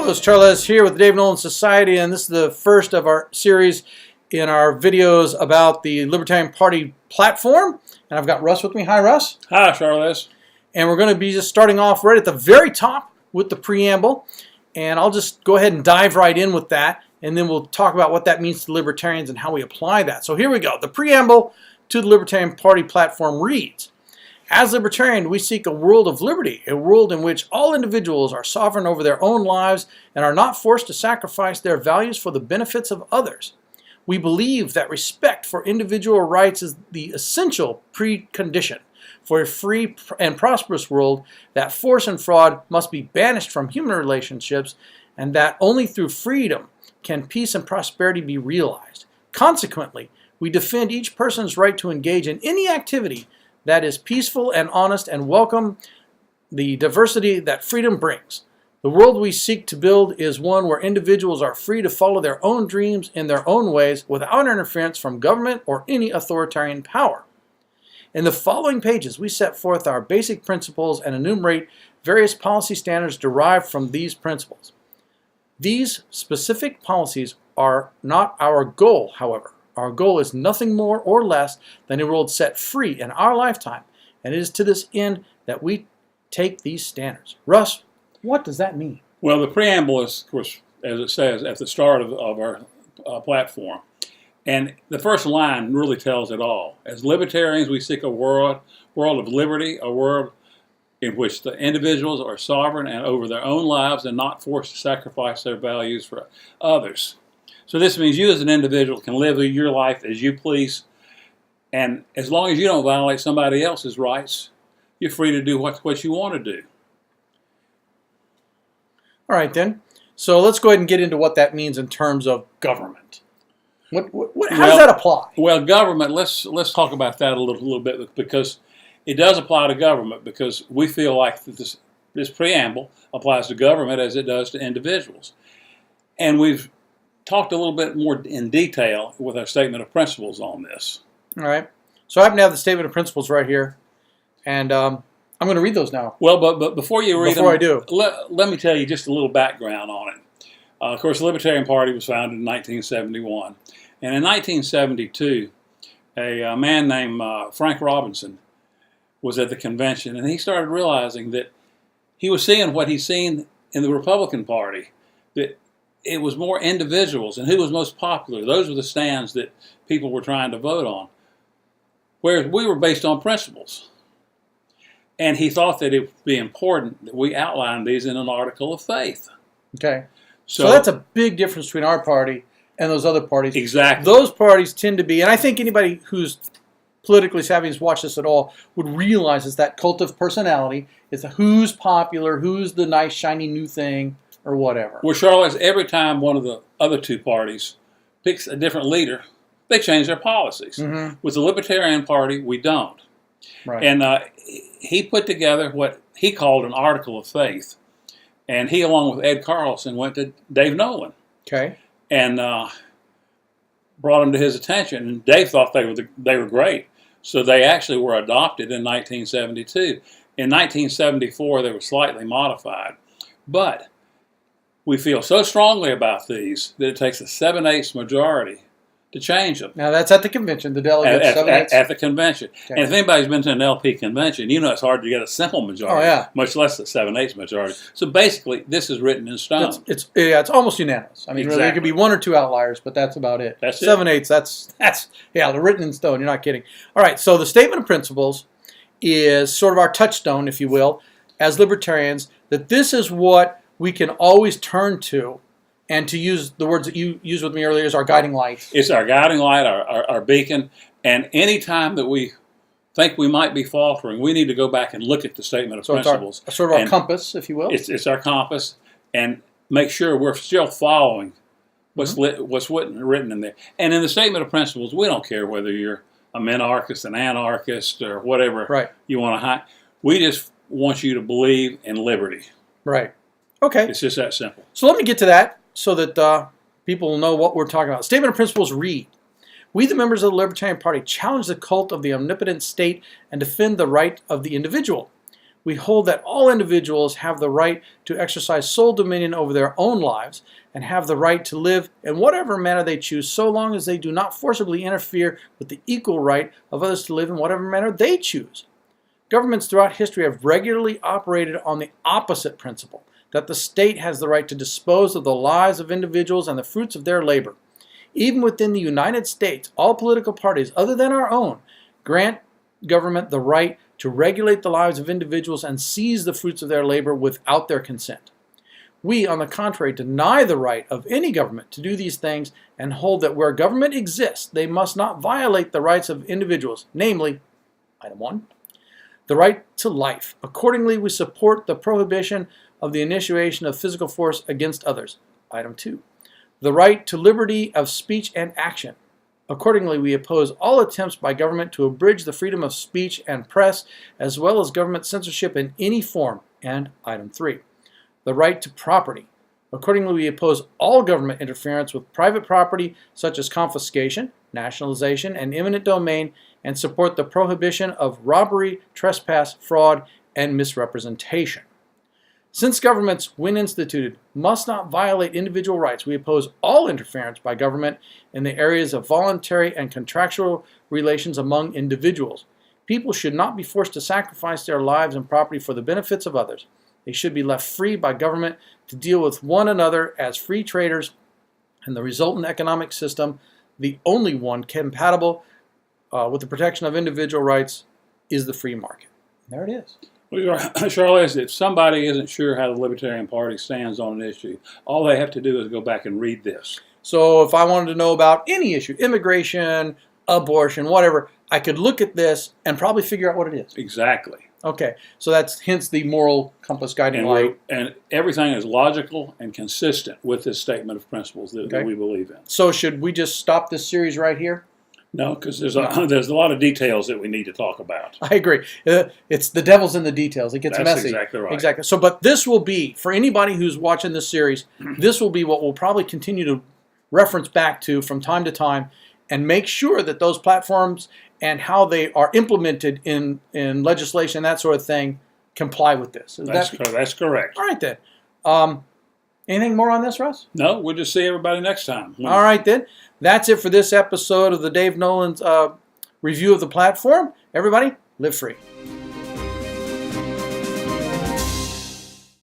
Hello, it's Char-Lez here with the Dave Nolan Society, and this is the first of our series in our videos about the Libertarian Party platform. And I've got Russ with me. Hi, Russ. Hi, Char-Lez. And we're going to be just starting off right at the very top with the preamble. And I'll just go ahead and dive right in with that, and then we'll talk about what that means to libertarians and how we apply that. So here we go. The preamble to the Libertarian Party platform reads, as libertarian, we seek a world of liberty, a world in which all individuals are sovereign over their own lives and are not forced to sacrifice their values for the benefits of others. We believe that respect for individual rights is the essential precondition for a free and prosperous world, that force and fraud must be banished from human relationships, and that only through freedom can peace and prosperity be realized. Consequently, we defend each person's right to engage in any activity that is peaceful and honest, and welcome the diversity that freedom brings. The world we seek to build is one where individuals are free to follow their own dreams in their own ways without interference from government or any authoritarian power. In the following pages, we set forth our basic principles and enumerate various policy standards derived from these principles. These specific policies are not our goal, however. Our goal is nothing more or less than a world set free in our lifetime, and it is to this end that we take these standards. Russ, what does that mean? Well, the preamble is, of course, as it says, at the start of our platform. And the first line really tells it all. As libertarians, we seek a world of liberty, a world in which the individuals are sovereign and over their own lives and not forced to sacrifice their values for others. So this means you as an individual can live your life as you please, and as long as you don't violate somebody else's rights, you're free to do what you want to do. All right, then. So let's go ahead and get into what that means in terms of government. How does that apply? Well, government, let's talk about that a little bit, because it does apply to government, because we feel like this preamble applies to government as it does to individuals. And we've talked a little bit more in detail with our statement of principles on this. All right. So I happen to have the statement of principles right here, and I'm going to read those now. Well, but before you read them, I do, let me tell you just a little background on it. Of course, the Libertarian Party was founded in 1971, and in 1972, a man named Frank Robinson was at the convention, and he started realizing that he was seeing what he's seen in the Republican Party, that it was more individuals and who was most popular. Those were the stands that people were trying to vote on, whereas we were based on principles. And he thought that it would be important that we outline these in an article of faith. Okay. So that's a big difference between our party and those other parties. Exactly. Those parties tend to be, and I think anybody who's politically savvy has watched this at all would realize it's that cult of personality. It's who's popular, who's the nice, shiny new thing, or whatever. Well, Char-Lez, every time one of the other two parties picks a different leader, they change their policies. Mm-hmm. With the Libertarian Party, we don't. Right. And he put together what he called an article of faith. And he, along with Ed Carlson, went to Dave Nolan. Okay. And brought them to his attention. And Dave thought they were great. So they actually were adopted in 1972. In 1974, they were slightly modified. But we feel so strongly about these that it takes a 7/8 majority to change them. Now that's at the convention, the delegates. At the convention. Okay. And if anybody's been to an LP convention, you know it's hard to get a simple majority, much less a 7/8 majority. So basically, this is written in stone. It's almost unanimous. I mean, exactly. There could be one or two outliers, but that's about it. That's 7/8. That's they're written in stone. You're not kidding. All right. So the statement of principles is sort of our touchstone, if you will, as libertarians. That this is what we can always turn to, and to use the words that you used with me earlier, is our guiding light. It's our guiding light, our beacon, and any time that we think we might be faltering, we need to go back and look at the statement of principles. It's sort of our compass, if you will. It's our compass, and make sure we're still following what's written in there. And in the statement of principles, we don't care whether you're a minarchist, an anarchist, or whatever you want to hide. We just want you to believe in liberty. Right. Okay. It's just that simple. So let me get to that so that people will know what we're talking about. Statement of principles read, we the members of the Libertarian Party challenge the cult of the omnipotent state and defend the right of the individual. We hold that all individuals have the right to exercise sole dominion over their own lives and have the right to live in whatever manner they choose, so long as they do not forcibly interfere with the equal right of others to live in whatever manner they choose. Governments throughout history have regularly operated on the opposite principle, that the state has the right to dispose of the lives of individuals and the fruits of their labor. Even within the United States, all political parties other than our own grant government the right to regulate the lives of individuals and seize the fruits of their labor without their consent. We, on the contrary, deny the right of any government to do these things and hold that where government exists, they must not violate the rights of individuals, namely, item 1, the right to life. Accordingly, we support the prohibition of the initiation of physical force against others, item 2, the right to liberty of speech and action. Accordingly, we oppose all attempts by government to abridge the freedom of speech and press, as well as government censorship in any form. And item 3, the right to property. Accordingly, we oppose all government interference with private property, such as confiscation, nationalization, and eminent domain, and support the prohibition of robbery, trespass, fraud, and misrepresentation. Since governments, when instituted, must not violate individual rights, we oppose all interference by government in the areas of voluntary and contractual relations among individuals. People should not be forced to sacrifice their lives and property for the benefits of others. They should be left free by government to deal with one another as free traders, and the resultant economic system, the only one compatible with the protection of individual rights, is the free market. There it is. Well, Char-Lez, if somebody isn't sure how the Libertarian Party stands on an issue, all they have to do is go back and read this. So if I wanted to know about any issue, immigration, abortion, whatever, I could look at this and probably figure out what it is. Exactly. Okay, so that's hence the moral compass guiding light. And everything is logical and consistent with this statement of principles that we believe in. So should we just stop this series right here? No, because there's a lot of details that we need to talk about. I agree. It's the devil's in the details. It gets That's messy. Exactly right. Exactly. So, but this will be, for anybody who's watching this series, this will be what we'll probably continue to reference back to from time to time and make sure that those platforms and how they are implemented in legislation, that sort of thing, comply with this. That's correct. All right, then. Anything more on this, Russ? No, we'll just see everybody next time. All right, then. That's it for this episode of the Dave Nolan's review of the platform. Everybody, live free.